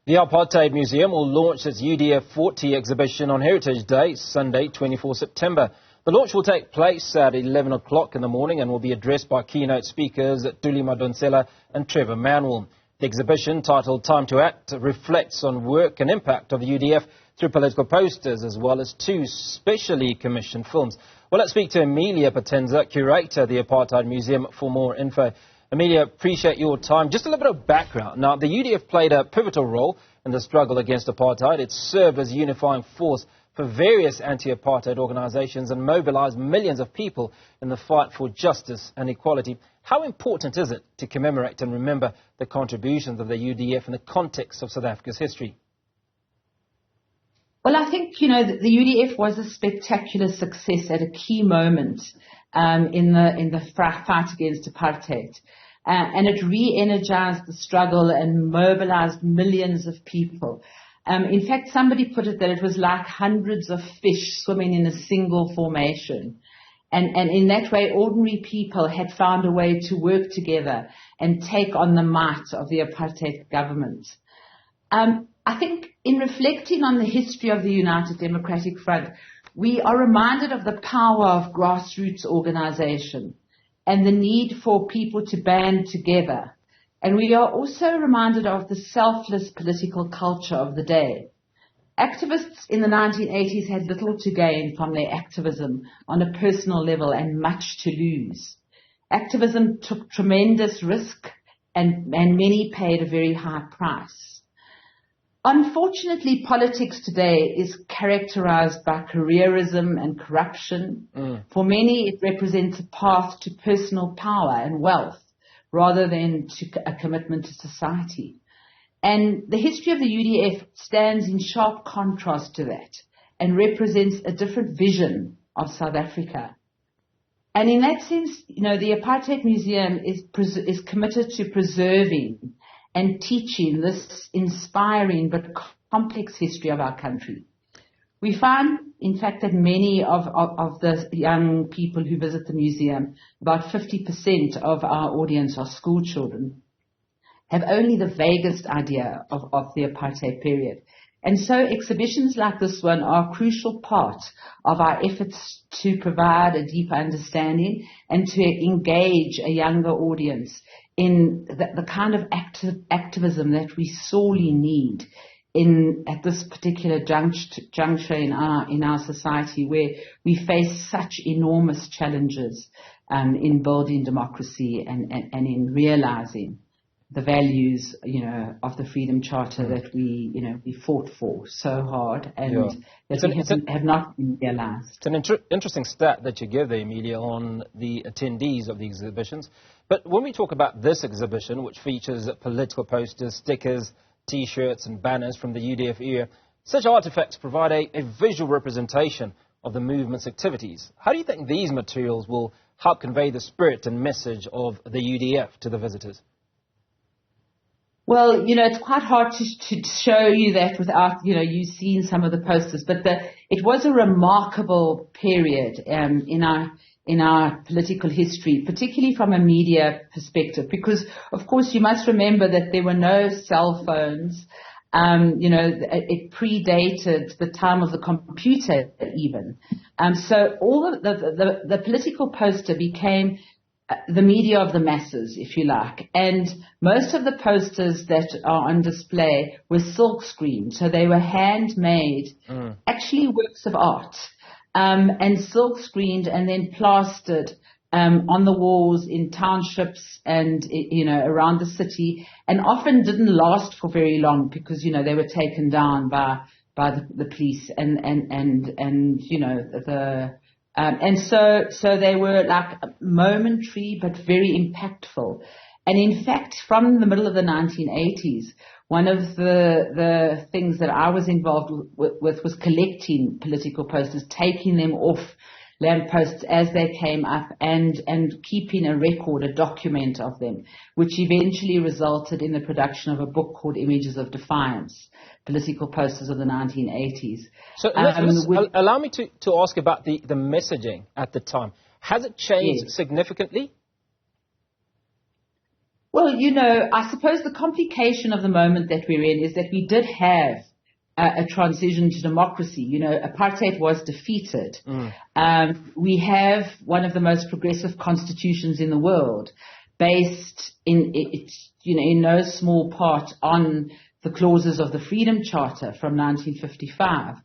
The Apartheid Museum will launch its UDF40 exhibition on Heritage Day, Sunday, 24 September. The launch will take place at 11 o'clock in the morning and will be addressed by keynote speakers Thuli, Madonsela and Trevor, Manuel. The exhibition, titled Time to Act, reflects on work and impact of the UDF through political posters as well as 2 specially commissioned films. Well, let's speak to Emilia Potenza, Curator of the Apartheid Museum, for more info. Emilia, appreciate your time. Just a little bit of background. Now, the UDF played a pivotal role in the struggle against apartheid. It served as a unifying force for various anti-apartheid organizations and mobilized millions of people in the fight for justice and equality. How important is it to commemorate and remember the contributions of the UDF in the context of South Africa's history? Well, I think, the UDF was a spectacular success at a key moment in the fight against apartheid. And it re-energized the struggle and mobilized millions of people. In fact, somebody put it that it was like hundreds of fish swimming in a single formation. And in that way, ordinary people had found a way to work together and take on the might of the apartheid government. I think in reflecting on the history of the United Democratic Front, we are reminded of the power of grassroots organization and the need for people to band together. And we are also reminded of the selfless political culture of the day. Activists in the 1980s had little to gain from their activism on a personal level and much to lose. Activism took tremendous risk and many paid a very high price. Unfortunately, politics today is characterized by careerism and corruption. For many, it represents a path to personal power and wealth rather than to a commitment to society. And the history of the UDF stands in sharp contrast to that and represents a different vision of South Africa. And in that sense, the Apartheid Museum is committed to preserving and teaching this inspiring but complex history of our country. We find, in fact, that many of the young people who visit the museum, about 50% of our audience are school children, have only the vaguest idea of the apartheid period. And so exhibitions like this one are a crucial part of our efforts to provide a deeper understanding and to engage a younger audience in the kind of activism that we sorely need at this particular juncture in our society, where we face such enormous challenges in building democracy and in realizing the values, of the Freedom Charter that we fought for so hard and that have not been realized. It's an interesting stat that you give there, Emilia, on the attendees of the exhibitions. But when we talk about this exhibition, which features political posters, stickers, T-shirts and banners from the UDF era, such artifacts provide a visual representation of the movement's activities. How do you think these materials will help convey the spirit and message of the UDF to the visitors? Well, it's quite hard to show you that without, you seeing some of the posters. But it was a remarkable period in our political history, particularly from a media perspective, because, of course, you must remember that there were no cell phones. It predated the time of the computer even. So all of the political poster became the media of the masses, if you like. And most of the posters that are on display were silk screened. So they were handmade, actually works of art, and silk screened and then plastered on the walls in townships and, around the city, and often didn't last for very long because, they were taken down by the police and so they were like momentary but very impactful. And in fact, from the middle of the 1980s, one of the things that I was involved with was collecting political posters, taking them off lampposts as they came up and keeping a record, a document of them, which eventually resulted in the production of a book called Images of Defiance, political posters of the 1980s. So allow me to ask about the messaging at the time. Has it changed significantly? Well, I suppose the complication of the moment that we're in is that we did have a transition to democracy. Apartheid was defeated. We have one of the most progressive constitutions in the world, based in no small part on the clauses of the Freedom Charter from 1955.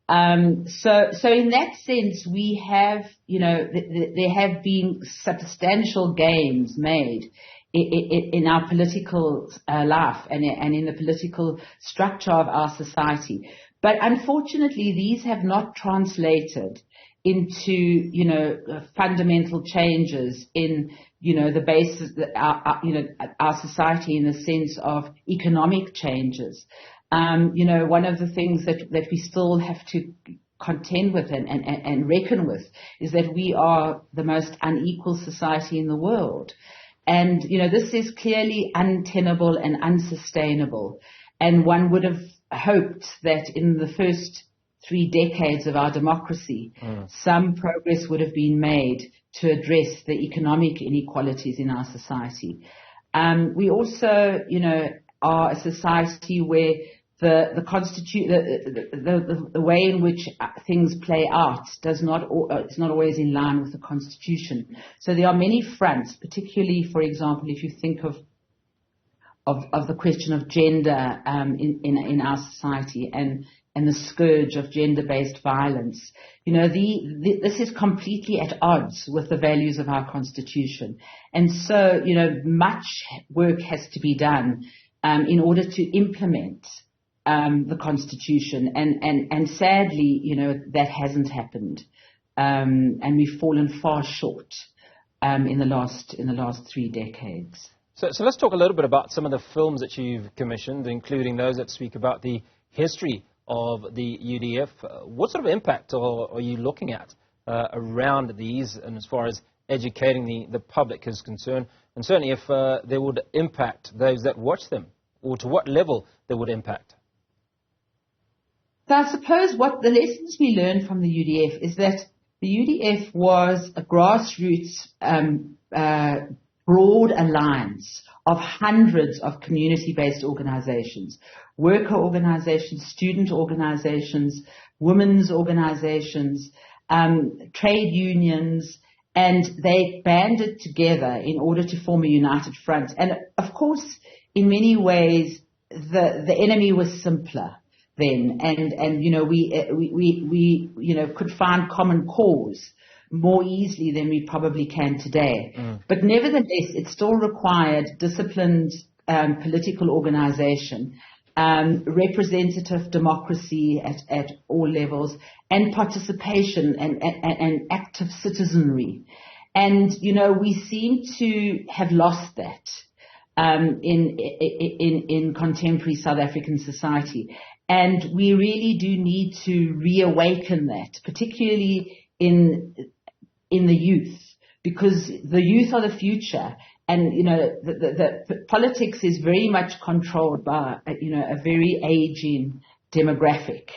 So in that sense, we have, there have been substantial gains made in our political life and in the political structure of our society. But unfortunately, these have not translated into, fundamental changes in, the basis, our society in the sense of economic changes. One of the things that we still have to contend with and reckon with is that we are the most unequal society in the world. And, this is clearly untenable and unsustainable. And one would have hoped that in the first 3 decades of our democracy, some progress would have been made to address the economic inequalities in our society. We also, are a society where the way in which things play out it's not always in line with the Constitution. So there are many fronts, particularly, for example, if you think of the question of gender in our society and the scourge of gender-based violence. This is completely at odds with the values of our Constitution. And so, much work has to be done in order to implement the Constitution, and sadly, that hasn't happened, and we've fallen far short in the last 3 decades. So let's talk a little bit about some of the films that you've commissioned, including those that speak about the history of the UDF. What sort of impact are you looking at around these, and as far as educating the public is concerned, and certainly if they would impact those that watch them, or to what level they would impact? So I suppose what the lessons we learned from the UDF is that the UDF was a grassroots, broad alliance of hundreds of community-based organizations, worker organizations, student organizations, women's organizations, trade unions, and they banded together in order to form a united front. And of course, in many ways, the enemy was simpler then, and we could find common cause more easily than we probably can today. But nevertheless, it still required disciplined political organization, representative democracy at all levels, and participation and active citizenry. And we seem to have lost that in contemporary South African society. And we really do need to reawaken that, particularly in the youth, because the youth are the future. And, the politics is very much controlled by, a very aging demographic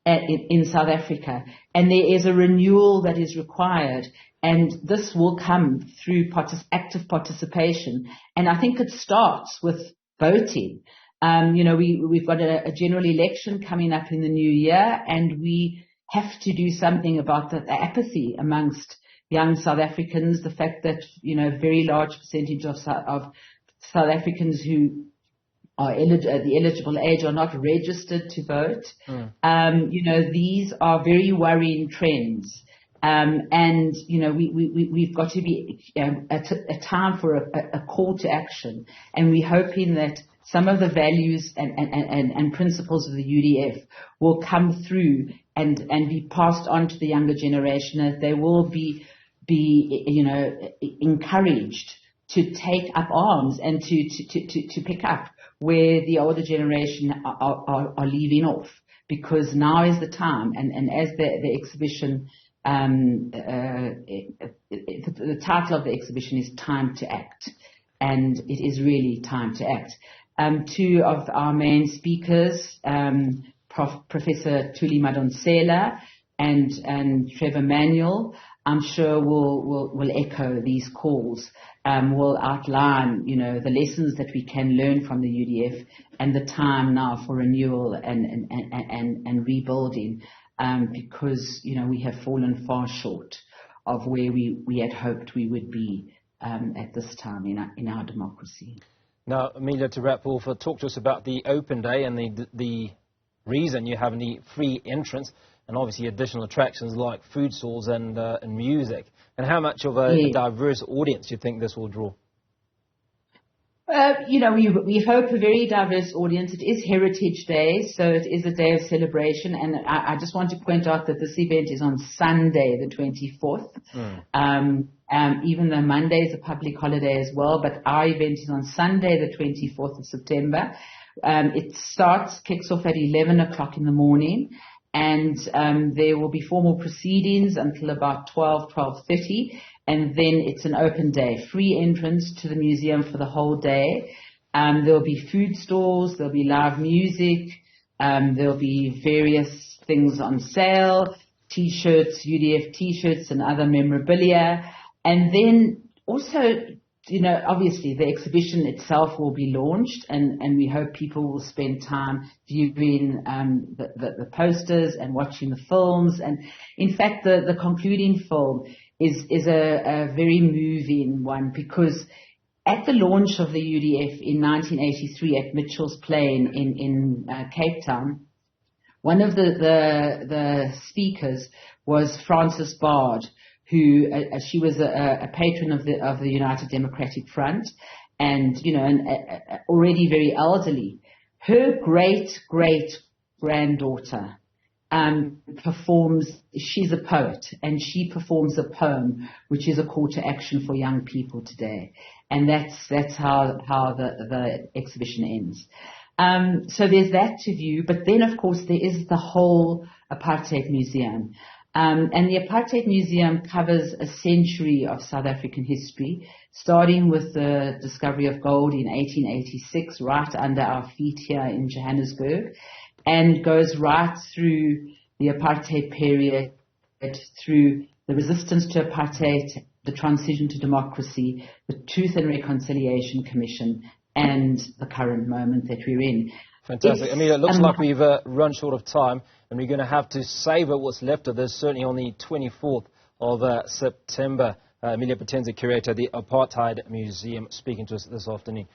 in South Africa. And there is a renewal that is required. And this will come through active participation. And I think it starts with voting. We've got a general election coming up in the new year, and we have to do something about the apathy amongst young South Africans, the fact that, a very large percentage of South Africans who are the eligible age are not registered to vote. These are very worrying trends. And we've got to be a time for a call to action, and we're hoping that some of the values and principles of the UDF will come through and be passed on to the younger generation, that they will be encouraged to take up arms and to pick up where the older generation are leaving off, because now is the time. And as the exhibition, the title of the exhibition is Time to Act, and it is really time to act. Two of our main speakers, Professor Thuli Madonsela and Trevor Manuel, I'm sure will echo these calls, will outline, the lessons that we can learn from the UDF and the time now for renewal and rebuilding, because, we have fallen far short of where we had hoped we would be at this time in our democracy. Now, Emilia, to wrap off, talk to us about the open day and the reason you have any free entrance, and obviously additional attractions like food stalls and music. And how much of a diverse audience do you think this will draw? We hope a very diverse audience. It is Heritage Day, so it is a day of celebration. And I just want to point out that this event is on Sunday, the 24th. Even though Monday is a public holiday as well, but our event is on Sunday, the 24th of September. It kicks off at 11 o'clock in the morning. And there will be formal proceedings until about 12:30, and then it's an open day, free entrance to the museum for the whole day. There'll be food stalls, there'll be live music, there'll be various things on sale, T-shirts, UDF T-shirts and other memorabilia. And then also, obviously the exhibition itself will be launched, and we hope people will spend time viewing the posters and watching the films. And in fact, the concluding film is a very moving one, because at the launch of the UDF in 1983 at Mitchell's Plain in Cape Town, one of the speakers was Frances Bard, who she was a patron of the United Democratic Front, and already very elderly. Her great granddaughter performs. She's a poet, and she performs a poem which is a call to action for young people today, and that's how the exhibition ends. So there's that to view, but then of course there is the whole Apartheid Museum. And the Apartheid Museum covers a century of South African history, starting with the discovery of gold in 1886, right under our feet here in Johannesburg, and goes right through the apartheid period, through the resistance to apartheid, the transition to democracy, the Truth and Reconciliation Commission, and the current moment that we're in. Fantastic. Emilia, it looks like we've run short of time, and we're going to have to savour what's left of this, certainly on the 24th of September. Emilia Potenza, Curator, the Apartheid Museum, speaking to us this afternoon.